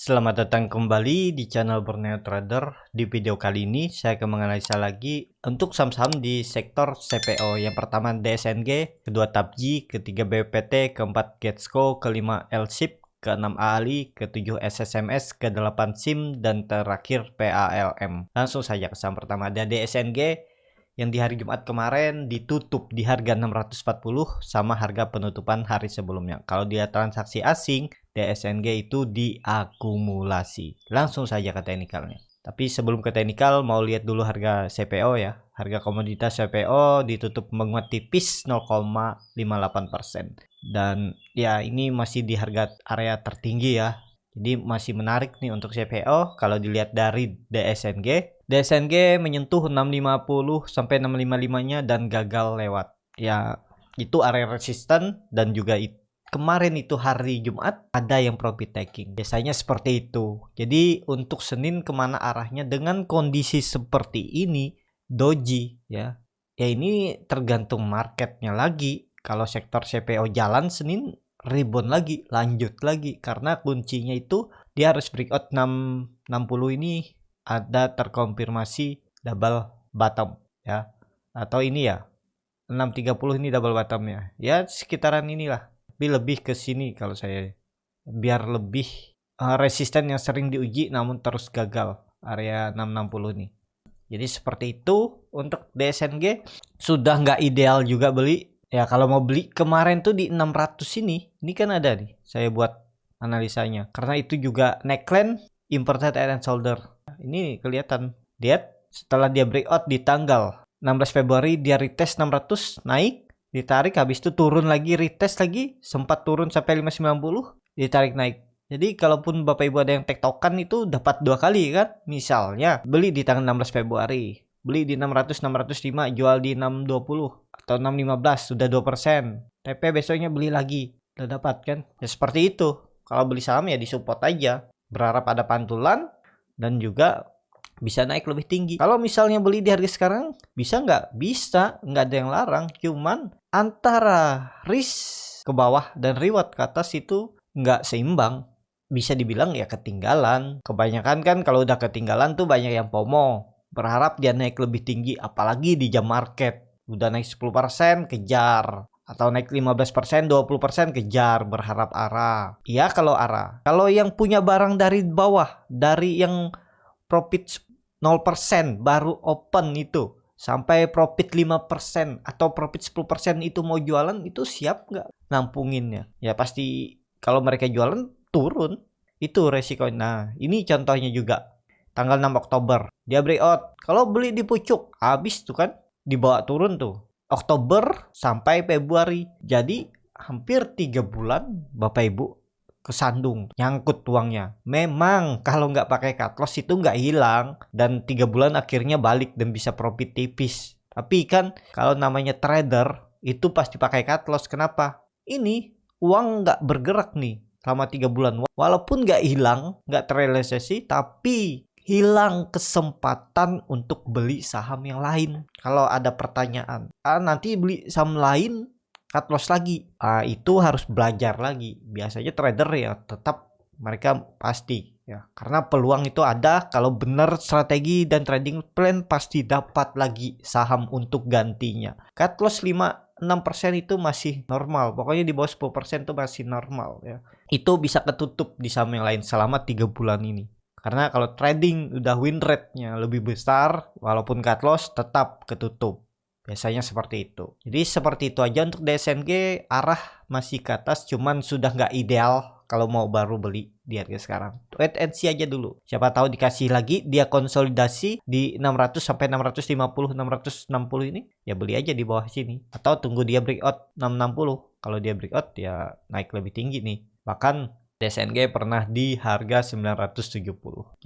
Selamat datang kembali di channel Borneo Trader. Di video kali ini saya akan menganalisa lagi untuk saham-saham di sektor CPO. Yang pertama DSNG, kedua TAPJI, ketiga BPT, keempat Getsko, kelima LSIP, keenam AALI, ketujuh SSMS, kedelapan SIM, dan terakhir PALM. Langsung saja ke saham pertama, ada DSNG yang di hari Jumat kemarin ditutup di harga 640 sama harga penutupan hari sebelumnya. Kalau dia transaksi asing, DSNG itu diakumulasi. Langsung saja ke teknikalnya. Tapi sebelum ke teknikal, mau lihat dulu harga CPO ya. Harga komoditas CPO ditutup menguat tipis 0,58%. Dan ya ini masih di harga area tertinggi ya. Jadi masih menarik nih untuk CPO. Kalau dilihat dari DSNG menyentuh 650 sampai 655-nya dan gagal lewat. Ya itu area resisten dan juga kemarin itu hari Jumat ada yang profit taking. Biasanya seperti itu. Jadi untuk Senin kemana arahnya dengan kondisi seperti ini, doji ya. Ya ini tergantung marketnya lagi. Kalau sektor CPO jalan Senin rebound lagi, lanjut lagi, karena kuncinya itu dia harus breakout 660 ini ada terkonfirmasi double bottom ya, atau ini ya 630 ini double bottomnya ya, sekitaran inilah, tapi lebih ke sini kalau saya, biar lebih resisten yang sering diuji namun terus gagal area 660 ini. Jadi seperti itu untuk DSNG. Sudah nggak ideal juga beli ya. Kalau mau beli kemarin tuh di 600 ini kan ada nih saya buat analisanya, karena itu juga neckline inverted head and shoulder. Ini kelihatan lihat setelah dia breakout di tanggal 16 Februari dia retest 600, naik, ditarik, habis itu turun lagi, retest lagi, sempat turun sampai 590, ditarik naik. Jadi kalaupun Bapak Ibu ada yang tektokan itu dapat dua kali kan. Misalnya beli di tanggal 16 Februari, beli di 600 605, jual di 620 atau 615, sudah 2%. TP besoknya beli lagi, udah dapat kan. Ya seperti itu. Kalau beli saham ya disupport aja, berharap ada pantulan dan juga bisa naik lebih tinggi. Kalau misalnya beli di harga sekarang, bisa nggak? Bisa, nggak ada yang larang. Cuman antara risk ke bawah dan reward ke atas itu nggak seimbang. Bisa dibilang ya ketinggalan. Kebanyakan kan kalau udah ketinggalan tuh banyak yang FOMO, berharap dia naik lebih tinggi, apalagi di jam market. Udah naik 10% kejar, atau naik 15%, 20% kejar, berharap arah. Iya kalau arah. Kalau yang punya barang dari bawah, dari yang profit 0% baru open itu sampai profit 5% atau profit 10% itu mau jualan, itu siap nggak nampunginnya? Ya pasti kalau mereka jualan turun, itu resiko. Nah ini contohnya juga tanggal 6 Oktober dia breakout. Kalau beli di pucuk habis tuh kan, dibawa turun tuh Oktober sampai Februari. Jadi hampir 3 bulan Bapak Ibu kesandung, nyangkut uangnya. Memang kalau nggak pakai cut loss itu nggak hilang, dan 3 bulan akhirnya balik dan bisa profit tipis. Tapi kan kalau namanya trader itu pasti pakai cut loss. Kenapa? Ini uang nggak bergerak nih selama 3 bulan. Walaupun nggak hilang, nggak terrealisasi, tapi hilang kesempatan untuk beli saham yang lain. Kalau ada pertanyaan, nanti beli saham lain cut loss lagi, itu harus belajar lagi. Biasanya trader ya tetap mereka pasti ya, karena peluang itu ada. Kalau benar strategi dan trading plan pasti dapat lagi saham untuk gantinya. Cut loss 5-6% itu masih normal, pokoknya di bawah 10% itu masih normal ya. Itu bisa ketutup di saham yang lain selama 3 bulan ini. Karena kalau trading udah win rate-nya lebih besar, walaupun cut loss tetap ketutup. Biasanya seperti itu. Jadi seperti itu aja untuk DSNG. Arah masih ke atas, cuman sudah nggak ideal kalau mau baru beli di harga sekarang. Wait and see aja dulu. Siapa tahu dikasih lagi dia konsolidasi di 600 sampai 650, 660 ini, ya beli aja di bawah sini. Atau tunggu dia breakout 660. Kalau dia breakout ya naik lebih tinggi nih. Bahkan DSNG pernah di harga 970.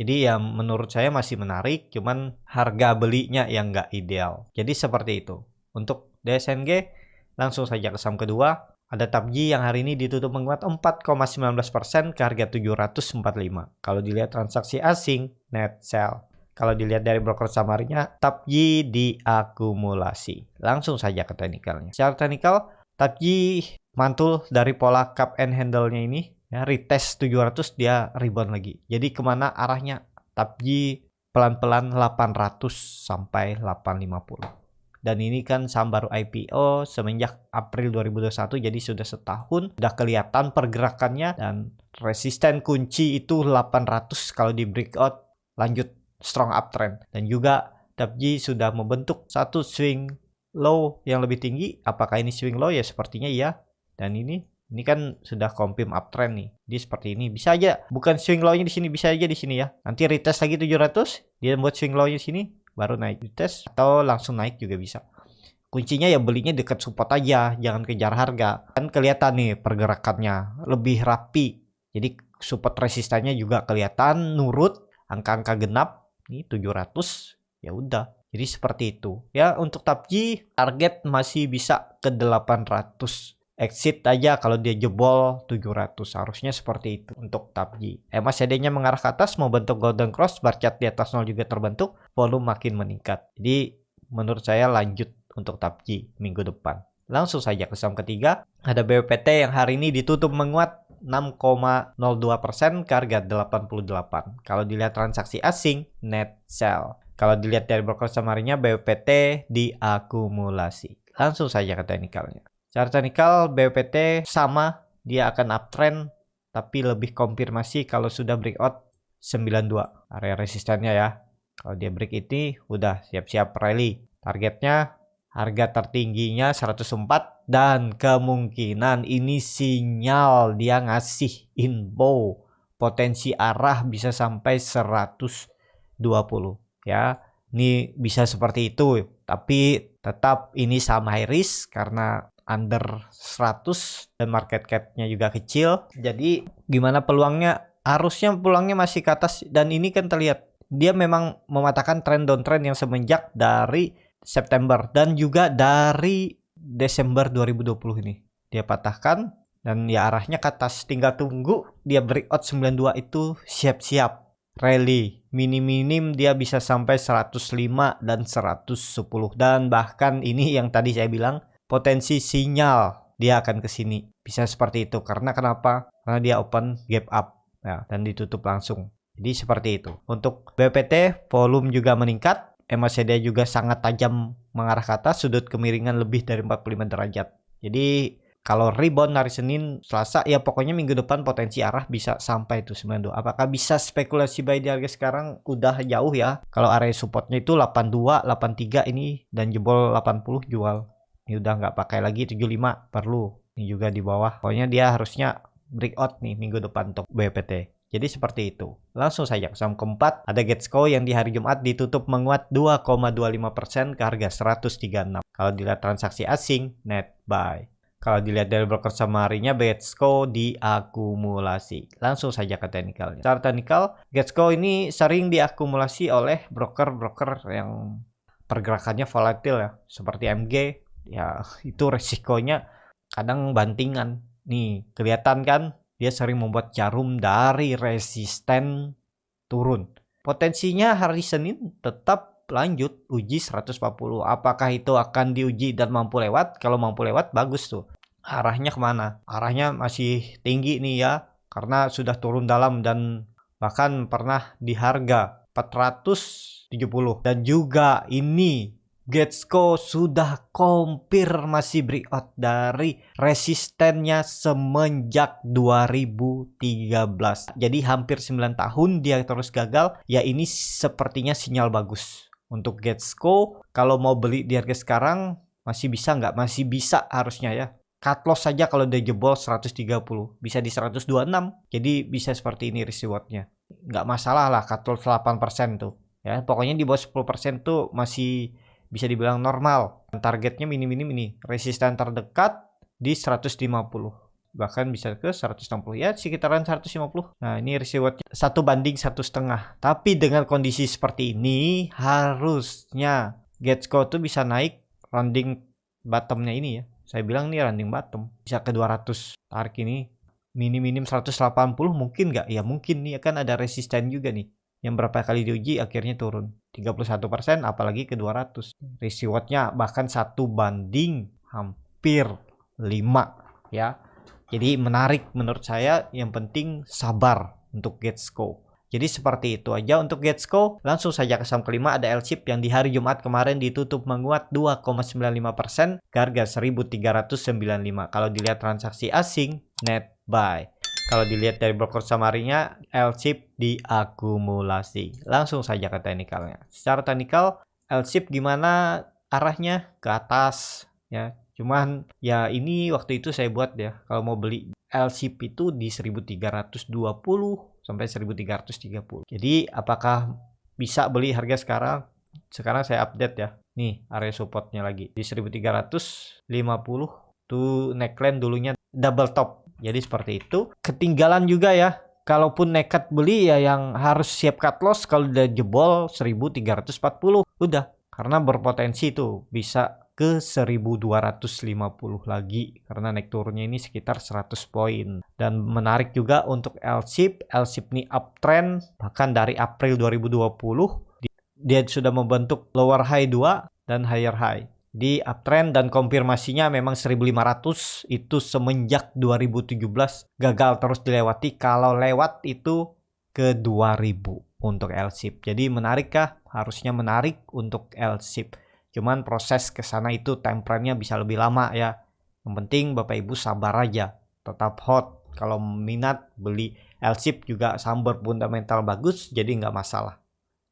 Jadi ya menurut saya masih menarik, cuman harga belinya yang nggak ideal. Jadi seperti itu. Untuk DSNG langsung saja ke saham kedua. Ada TAPJI yang hari ini ditutup menguat 4,19% ke harga 745. Kalau dilihat transaksi asing, net sell. Kalau dilihat dari broker summary-nya, TAPJI diakumulasi. Langsung saja ke teknikalnya. Secara teknikal, TAPJI mantul dari pola cup and handle-nya ini. ya, retest 700 dia rebound lagi. Jadi kemana arahnya? TAPJI pelan-pelan 800 sampai 850. Dan ini kan saham baru IPO semenjak April 2021, jadi sudah setahun, udah kelihatan pergerakannya, dan resisten kunci itu 800 kalau di breakout lanjut strong uptrend. Dan juga TAPJI sudah membentuk satu swing low yang lebih tinggi. Apakah ini swing low? Ya sepertinya iya. Dan ini kan sudah confirm uptrend nih. Dia seperti ini. Bisa aja bukan swing low-nya di sini, bisa aja di sini ya. Nanti retest lagi 700, dia buat swing low-nya di sini, baru naik retest atau langsung naik juga bisa. Kuncinya ya belinya dekat support aja, jangan kejar harga. Kan kelihatan nih pergerakannya lebih rapi. Jadi support resistannya juga kelihatan nurut, angka-angka genap nih 700. Ya udah. Jadi seperti itu. Ya, untuk TAPJI target masih bisa ke 800. Exit aja kalau dia jebol 700. Harusnya seperti itu untuk TAPJI. MACD-nya mengarah ke atas, mau bentuk golden cross, bar chart di atas 0 juga terbentuk, volume makin meningkat. Jadi menurut saya lanjut untuk TAPJI minggu depan. Langsung saja ke saham ketiga, ada BPT yang hari ini ditutup menguat 6,02% ke harga 88. Kalau dilihat transaksi asing, net sell. Kalau dilihat dari broker summary-nya, BPT diakumulasi. Langsung saja ke teknikalnya. Secara teknikal, BPT sama, dia akan uptrend, tapi lebih konfirmasi kalau sudah breakout 92. Area resistennya ya. Kalau dia break ini, udah siap-siap rally. Targetnya, harga tertingginya 104, dan kemungkinan ini sinyal dia ngasih info. Potensi arah bisa sampai 120. Ya, ini bisa seperti itu, tapi tetap ini saham high risk karena under 100 dan market cap-nya juga kecil. Jadi gimana peluangnya? Harusnya peluangnya masih ke atas, dan ini kan terlihat dia memang mematahkan trend downtrend yang semenjak dari September dan juga dari Desember 2020 ini. Dia patahkan dan ya arahnya ke atas, tinggal tunggu dia breakout 92 itu siap-siap rally. Minim-minim dia bisa sampai 105 dan 110, dan bahkan ini yang tadi saya bilang potensi sinyal dia akan ke sini. Bisa seperti itu karena kenapa? Karena dia open gap up ya, dan ditutup langsung. Jadi seperti itu. Untuk BPT volume juga meningkat, MACD juga sangat tajam mengarah ke atas, sudut kemiringan lebih dari 45 derajat. Jadi kalau rebound hari Senin, Selasa, ya pokoknya minggu depan potensi arah bisa sampai itu 92. Apakah bisa spekulasi buy di harga sekarang? Udah jauh ya. Kalau area supportnya itu 82, 83 ini, dan jebol 80 jual. Ini udah nggak pakai lagi 75, perlu. Ini juga di bawah. Pokoknya dia harusnya breakout nih minggu depan untuk BPT. Jadi seperti itu. Langsung saja ke saham keempat, ada Getsco yang di hari Jumat ditutup menguat 2,25% ke harga 136. Kalau dilihat transaksi asing, net buy. Kalau dilihat dari broker summary-nya, Getsco diakumulasi. Langsung saja ke teknikalnya. Secara teknikal, Getsco ini sering diakumulasi oleh broker-broker yang pergerakannya volatil ya, seperti MG. Ya, itu resikonya kadang bantingan. Nih, kelihatan kan? Dia sering membuat jarum dari resisten turun. Potensinya hari Senin tetap lanjut uji 140. Apakah itu akan diuji dan mampu lewat? Kalau mampu lewat, bagus tuh. Arahnya kemana? Arahnya masih tinggi nih ya, karena sudah turun dalam dan bahkan pernah di harga 470. Dan juga ini Getsco sudah konfirmasi breakout dari resistennya semenjak 2013. Jadi hampir 9 tahun dia terus gagal. Ya ini sepertinya sinyal bagus untuk Getsco. Kalau mau beli di harga sekarang masih bisa nggak? Masih bisa harusnya ya. Cut loss saja kalau dia jebol 130. Bisa di 126. Jadi bisa seperti ini risk rewardnya. Nggak masalah lah cut loss 8% tuh. Ya, pokoknya di bawah 10% tuh masih bisa dibilang normal. Targetnya minim-minim ini. Resisten terdekat di 150. Bahkan bisa ke 160. Ya sekitaran 150. Nah ini reward 1:1,5. Tapi dengan kondisi seperti ini, harusnya Getsco tuh bisa naik rounding bottomnya ini ya. Saya bilang nih rounding bottom. Bisa ke 200. Tarik ini. Minim-minim 180 mungkin nggak? Ya mungkin nih, kan ada resisten juga nih. Yang berapa kali diuji akhirnya turun 31%, apalagi ke 200. Risk rewardnya bahkan 1 banding hampir 5 ya. Jadi menarik menurut saya, yang penting sabar untuk Getco. Jadi seperti itu aja untuk Getco. Langsung saja ke saham kelima, ada LSIP yang di hari Jumat kemarin ditutup menguat 2,95% ke harga 1395. Kalau dilihat transaksi asing, net buy. Kalau dilihat dari broker summary-nya, LSIP diakumulasi. Langsung saja ke teknikalnya. Secara teknikal, LSIP gimana arahnya? Ke atas ya. Cuman ya ini waktu itu saya buat ya, kalau mau beli LSIP itu di 1320 sampai 1330. Jadi apakah bisa beli harga sekarang? Sekarang saya update ya. Nih area supportnya lagi di 1350 tuh, neckline dulunya double top. Jadi seperti itu. Ketinggalan juga ya. Kalaupun nekat beli ya yang harus siap cut loss kalau udah jebol 1340. Udah, karena berpotensi tuh bisa ke 1250 lagi karena naik turunnya ini sekitar 100 poin. Dan menarik juga untuk LSIP ini uptrend bahkan dari April 2020 dia sudah membentuk lower high 2 dan higher high. Di uptrend dan konfirmasinya memang 1500 itu semenjak 2017 gagal terus dilewati. Kalau lewat itu ke 2000 untuk LSIP. Jadi menarikkah? Harusnya menarik untuk LSIP. Cuman proses ke sana itu time frame-nya bisa lebih lama ya. Yang penting Bapak Ibu sabar aja, tetap hot. Kalau minat beli LSIP juga saham fundamental bagus, jadi nggak masalah.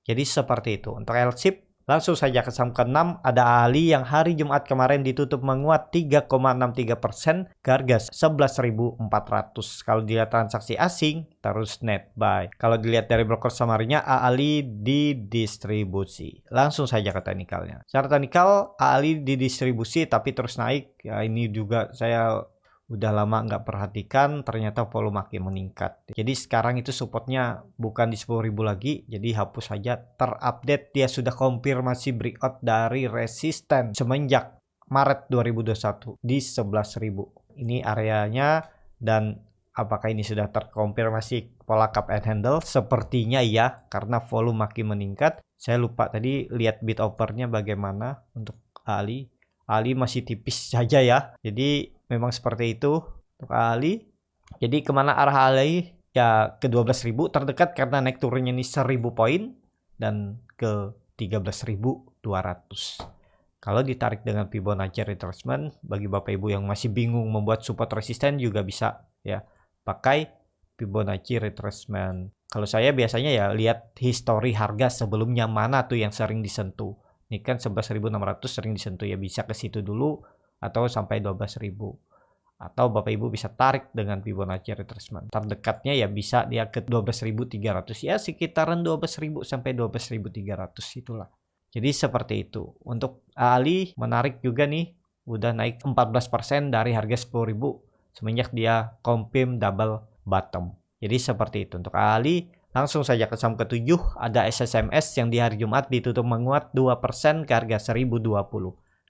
Jadi seperti itu untuk LSIP. Langsung saja ke saham ke-6, ada Ali yang hari Jumat kemarin ditutup menguat 3,63% ke harga 11.400. Kalau dilihat transaksi asing, terus net buy. Kalau dilihat dari broker summary-nya, Ali didistribusi. Langsung saja ke teknikalnya. Secara teknikal, Ali didistribusi tapi terus naik. Ya ini juga saya udah lama nggak perhatikan, ternyata volume makin meningkat. Jadi sekarang itu supportnya bukan di 10.000 lagi, jadi hapus saja. Terupdate dia sudah konfirmasi breakout dari resisten semenjak Maret 2021 di 11.000. Ini areanya, dan apakah ini sudah terkonfirmasi pola cup and handle? Sepertinya ya, karena volume makin meningkat. Saya lupa tadi lihat bid offernya bagaimana untuk Ali. Ali masih tipis saja ya, jadi memang seperti itu untuk Ali. Jadi kemana arah Ali? Ya ke 12.000 terdekat karena naik turunnya ini 1.000 poin dan ke 13.200. Kalau ditarik dengan Fibonacci retracement, bagi Bapak Ibu yang masih bingung membuat support resisten juga bisa ya pakai Fibonacci retracement. Kalau saya biasanya ya lihat histori harga sebelumnya mana tuh yang sering disentuh. Ini kan 11.600 sering disentuh ya, bisa ke situ dulu atau sampai 12.000. Atau Bapak Ibu bisa tarik dengan Fibonacci retracement. Terdekatnya ya bisa dia ke 12.300 ya, sekitaran 12.000 sampai 12.300 itulah. Jadi seperti itu. Untuk Ali menarik juga nih, udah naik 14% dari harga 10.000 semenjak dia confirm double bottom. Jadi seperti itu untuk Ali. Langsung saja ke saham ke-7, ada SSMS yang di hari Jumat ditutup menguat 2% ke harga 1020.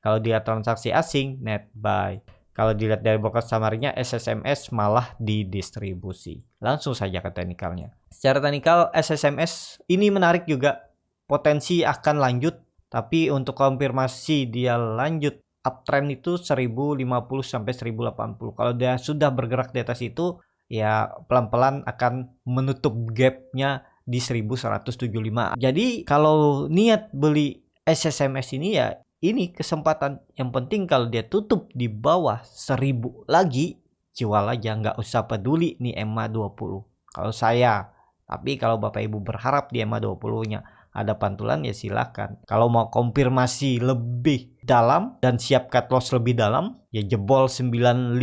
Kalau dia transaksi asing, net buy. Kalau dilihat dari broker summary-nya, SSMS malah didistribusi. Langsung saja ke teknikalnya. Secara teknikal, SSMS ini menarik juga. Potensi akan lanjut, tapi untuk konfirmasi dia lanjut uptrend itu 1050 sampai 1080. Kalau dia sudah bergerak di atas itu, ya pelan-pelan akan menutup gapnya di 1175. Jadi kalau niat beli SSMS ini ya ini kesempatan. Yang penting kalau dia tutup di bawah 1000 lagi, jual aja, nggak usah peduli nih EMA 20 kalau saya. Tapi kalau Bapak Ibu berharap di EMA 20-nya ada pantulan ya silakan. Kalau mau konfirmasi lebih dalam dan siap cut loss lebih dalam, ya jebol 950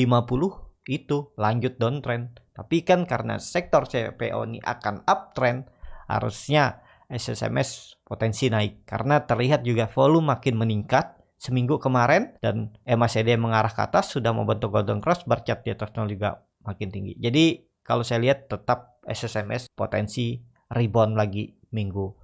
itu lanjut downtrend. Tapi kan karena sektor CPO ini akan uptrend, harusnya SSMS potensi naik karena terlihat juga volume makin meningkat seminggu kemarin dan MACD mengarah ke atas sudah membentuk golden cross, bercat di atas 0 juga makin tinggi. Jadi kalau saya lihat tetap SSMS potensi rebound lagi minggu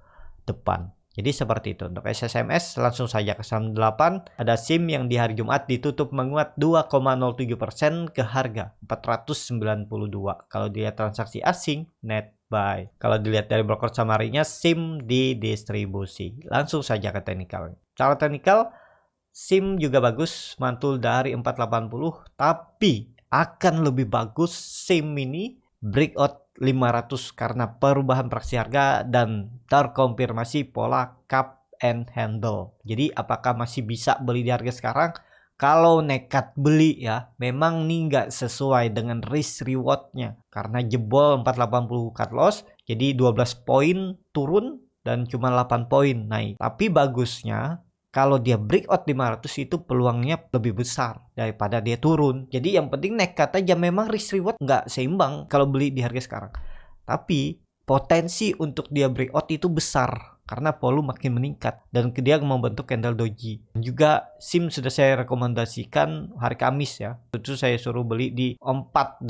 depan. Jadi seperti itu untuk SSMS. Langsung saja ke saham 8, ada SIM yang di hari Jumat ditutup menguat 2,07% ke harga 492. Kalau dilihat transaksi asing, net buy. Kalau dilihat dari broker summary-nya, SIM didistribusi. Langsung saja ke teknikal. Cara teknikal, SIM juga bagus, mantul dari 480, tapi akan lebih bagus SIM ini breakout 500 karena perubahan praksi harga dan terkonfirmasi pola cup and handle. Jadi apakah masih bisa beli di harga sekarang? Kalau nekat beli ya, memang nih nggak sesuai dengan risk rewardnya karena jebol 480 cut loss, jadi 12 poin turun dan cuma 8 poin naik. Tapi bagusnya kalau dia breakout 500 itu peluangnya lebih besar daripada dia turun. Jadi yang penting nekat aja, memang risk reward nggak seimbang kalau beli di harga sekarang. Tapi potensi untuk dia breakout itu besar karena volume makin meningkat dan dia membentuk candle doji. Dan juga SIM sudah saya rekomendasikan hari Kamis ya. Itu saya suruh beli di 484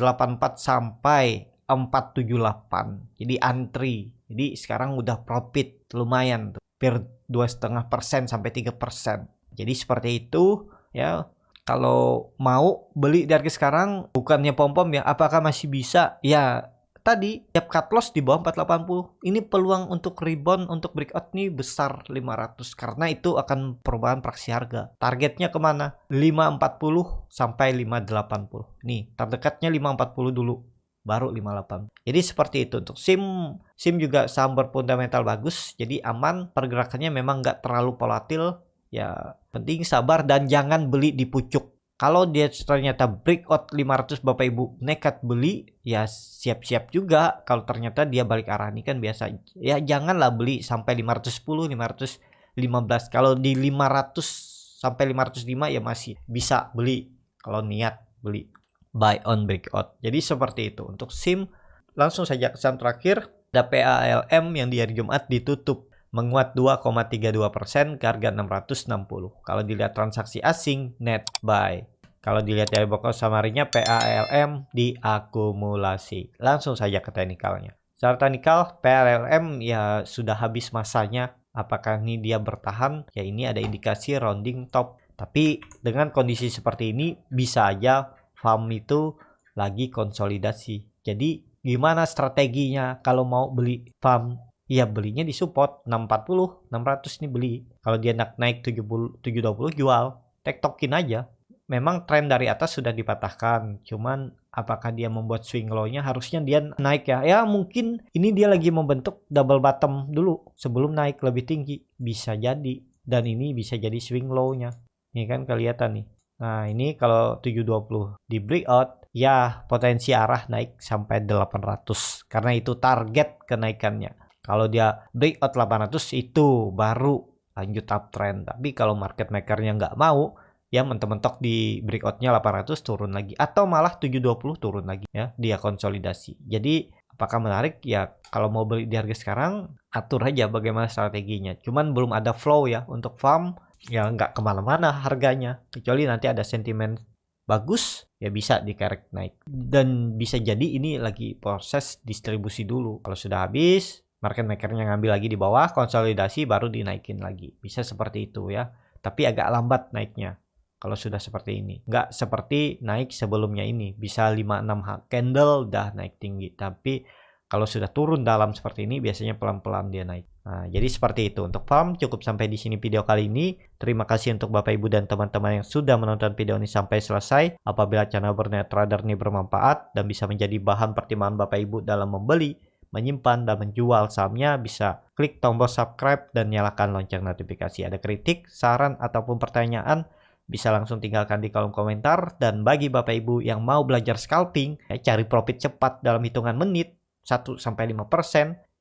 sampai 478. Jadi antri. Jadi sekarang udah profit lumayan tuh. Hampir 2,5% sampai 3%. Jadi seperti itu ya. Kalau mau beli di harga sekarang bukannya pom-pom ya, apakah masih bisa? Ya tadi tiap cut loss di bawah 480. Ini peluang untuk rebound untuk breakout nih besar 500 karena itu akan perubahan praksi harga. Targetnya kemana? 540 sampai 580. Nih terdekatnya 540 dulu, baru 58. Jadi seperti itu untuk SIM juga saham berfundamental bagus, jadi aman, pergerakannya memang nggak terlalu volatil. Ya penting sabar dan jangan beli di pucuk. Kalau dia ternyata breakout 500 Bapak Ibu nekat beli, ya siap-siap juga kalau ternyata dia balik arah. Ini kan biasa. Ya janganlah beli sampai 510, 515. Kalau di 500 sampai 505 ya masih bisa beli kalau niat beli buy on breakout. Jadi seperti itu. Untuk SIM langsung saja ke saham terakhir, ada PALM yang di hari Jumat ditutup menguat 2,32% ke harga 660. Kalau dilihat transaksi asing net buy. Kalau dilihat dari pokok samarinya PALM diakumulasi. Langsung saja ke teknikalnya. Secara teknikal PALM ya sudah habis masanya. Apakah ini dia bertahan? Ya ini ada indikasi rounding top. Tapi dengan kondisi seperti ini bisa aja farm itu lagi konsolidasi. Jadi gimana strateginya kalau mau beli farm? Ya belinya di support 640, 600 nih beli. Kalau dia naik 720 jual, tektokin aja. Memang tren dari atas sudah dipatahkan, cuman apakah dia membuat swing low-nya? Harusnya dia naik ya. Ya mungkin ini dia lagi membentuk double bottom dulu sebelum naik lebih tinggi. Bisa jadi, dan ini bisa jadi swing low-nya. Ini kan kelihatan nih. Nah ini kalau 720 di breakout, ya potensi arah naik sampai 800 karena itu target kenaikannya. Kalau dia breakout 800 itu baru lanjut uptrend. Tapi kalau market makernya nggak mau, ya mentok-mentok di breakoutnya 800 turun lagi. Atau malah 720 turun lagi ya, dia konsolidasi. Jadi apakah menarik? Ya kalau mau beli di harga sekarang, atur aja bagaimana strateginya. Cuman belum ada flow ya untuk farm, ya nggak kemana-mana harganya. Kecuali nanti ada sentimen bagus, ya bisa dikerek naik. Dan bisa jadi ini lagi proses distribusi dulu. Kalau sudah habis, market makernya ngambil lagi di bawah, konsolidasi baru dinaikin lagi. Bisa seperti itu ya. Tapi agak lambat naiknya kalau sudah seperti ini. Nggak seperti naik sebelumnya ini. Bisa 5-6 candle udah naik tinggi. Tapi kalau sudah turun dalam seperti ini biasanya pelan-pelan dia naik. Nah, jadi seperti itu. Untuk farm cukup sampai di sini video kali ini. Terima kasih untuk Bapak Ibu dan teman-teman yang sudah menonton video ini sampai selesai. Apabila channel Berniat Trader ini bermanfaat dan bisa menjadi bahan pertimbangan Bapak Ibu dalam membeli, menyimpan dan menjual sahamnya, bisa klik tombol subscribe dan nyalakan lonceng notifikasi. Ada kritik, saran ataupun pertanyaan bisa langsung tinggalkan di kolom komentar. Dan bagi Bapak Ibu yang mau belajar scalping, ya, cari profit cepat dalam hitungan menit 1-5%,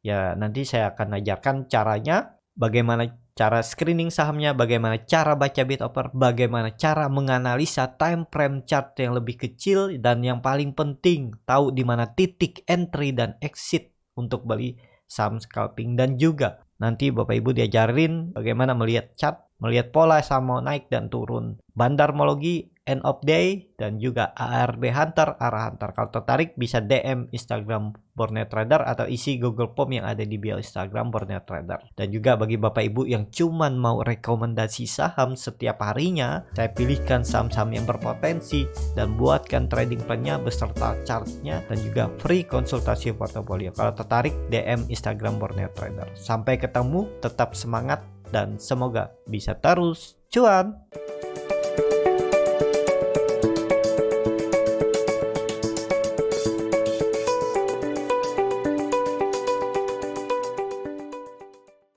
ya nanti saya akan ajarkan caranya, bagaimana cara screening sahamnya, bagaimana cara baca bid offer, bagaimana cara menganalisa time frame chart yang lebih kecil, dan yang paling penting tahu di mana titik entry dan exit untuk beli saham scalping. Dan juga nanti Bapak Ibu diajarin bagaimana melihat chart, melihat pola saham mau naik dan turun, bandarmologi, end of day, dan juga ARB Hunter, arah Hunter. Kalau tertarik bisa DM Instagram Berniat Trader atau isi Google Form yang ada di bio Instagram Berniat Trader. Dan juga bagi Bapak Ibu yang cuman mau rekomendasi saham setiap harinya, saya pilihkan saham-saham yang berpotensi dan buatkan trading plan-nya beserta chart-nya dan juga free konsultasi portofolio. Kalau tertarik DM Instagram Berniat Trader. Sampai ketemu, tetap semangat dan semoga bisa terus cuan.